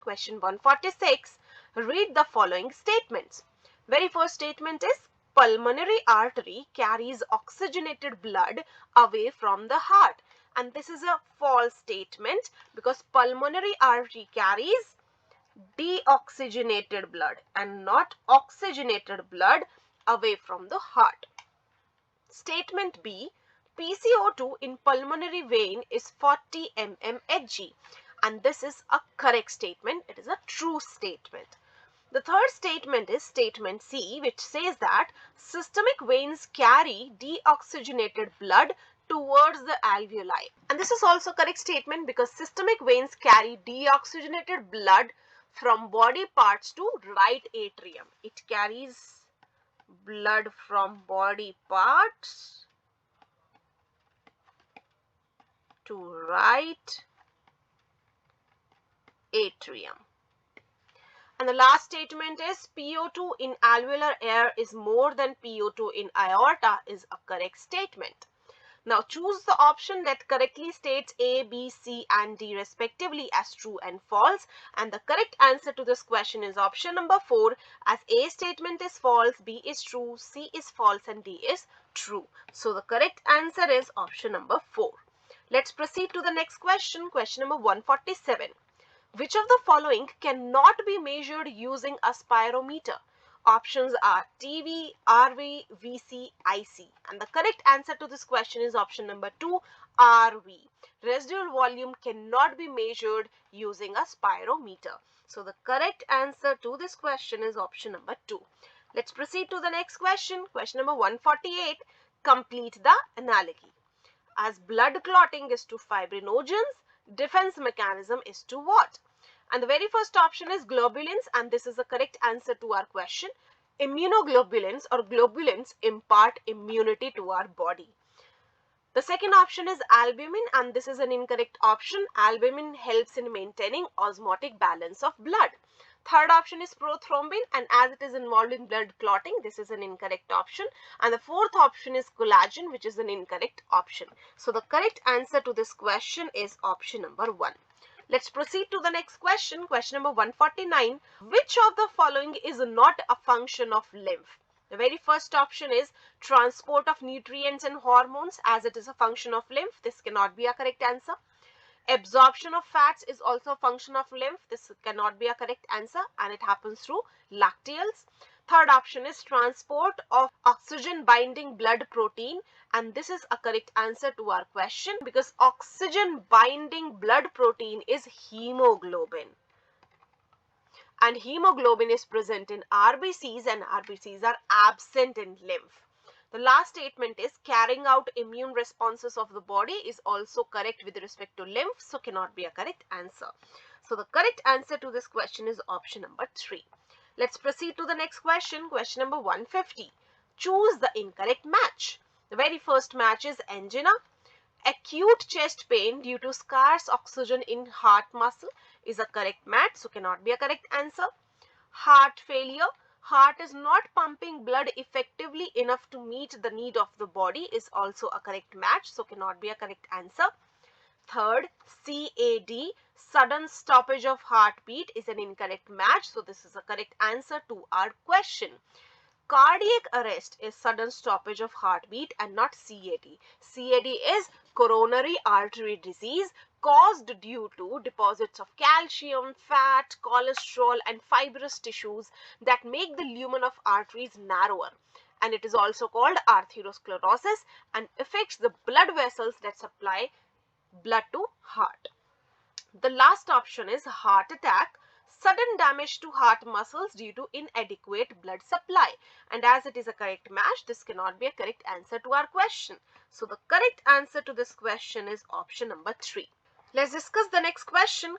question 146. Read the following statements. Very first statement is pulmonary artery carries oxygenated blood away from the heart. And this is a false statement because pulmonary artery carries deoxygenated blood and not oxygenated blood away from the heart. Statement B, PCO2 in pulmonary vein is 40 mmHg, and this is a correct statement. It is a true statement. The third statement is statement C, which says that systemic veins carry deoxygenated blood towards the alveoli. And this is also correct statement because systemic veins carry deoxygenated blood from body parts to right atrium. It carries blood from body parts to right atrium. And the last statement is PO2 in alveolar air is more than PO2 in aorta is a correct statement. Now choose the option that correctly states A, B, C and D respectively as true and false, and the correct answer to this question is option number 4, as A statement is false, B is true, C is false and D is true. So the correct answer is option number 4. Let's proceed to the next question, question number 147. Which of the following cannot be measured using a spirometer? Options are TV, RV, VC, IC. And the correct answer to this question is option number 2, RV. Residual volume cannot be measured using a spirometer. So the correct answer to this question is option number 2. Let's proceed to the next question. Question number 148. Complete the analogy. As blood clotting is to fibrinogens, defense mechanism is to what? And the very first option is globulins, and this is the correct answer to our question. Immunoglobulins or globulins impart immunity to our body. The second option is albumin, and this is an incorrect option. Albumin helps in maintaining osmotic balance of blood. Third option is prothrombin, and as it is involved in blood clotting, this is an incorrect option. And the fourth option is collagen, which is an incorrect option. So the correct answer to this question is option number 1. Let's proceed to the next question, question number 149. Which of the following is not a function of lymph? The very first option is transport of nutrients and hormones, as it is a function of lymph. This cannot be a correct answer. Absorption of fats is also a function of lymph. This cannot be a correct answer, and it happens through lacteals. Third option is transport of oxygen binding blood protein, and this is a correct answer to our question because oxygen binding blood protein is hemoglobin, and hemoglobin is present in RBCs and RBCs are absent in lymph. The last statement is carrying out immune responses of the body is also correct with respect to lymph, so cannot be a correct answer. So the correct answer to this question is option number 3. Let's proceed to the next question, question number 150. Choose the incorrect match. The very first match is angina. Acute chest pain due to scarce oxygen in heart muscle is a correct match, so cannot be a correct answer. Heart failure. Heart is not pumping blood effectively enough to meet the need of the body is also a correct match, so cannot be a correct answer. Third, CAD, sudden stoppage of heartbeat is an incorrect match, so this is a correct answer to our question. Cardiac arrest is sudden stoppage of heartbeat and not CAD. CAD is coronary artery disease caused due to deposits of calcium, fat, cholesterol and fibrous tissues that make the lumen of arteries narrower. And it is also called arteriosclerosis and affects the blood vessels that supply blood to heart. The last option is heart attack, sudden damage to heart muscles due to inadequate blood supply, and as it is a correct match, this cannot be a correct answer to our question. So the correct answer to this question is option number 3. Let's discuss the next question.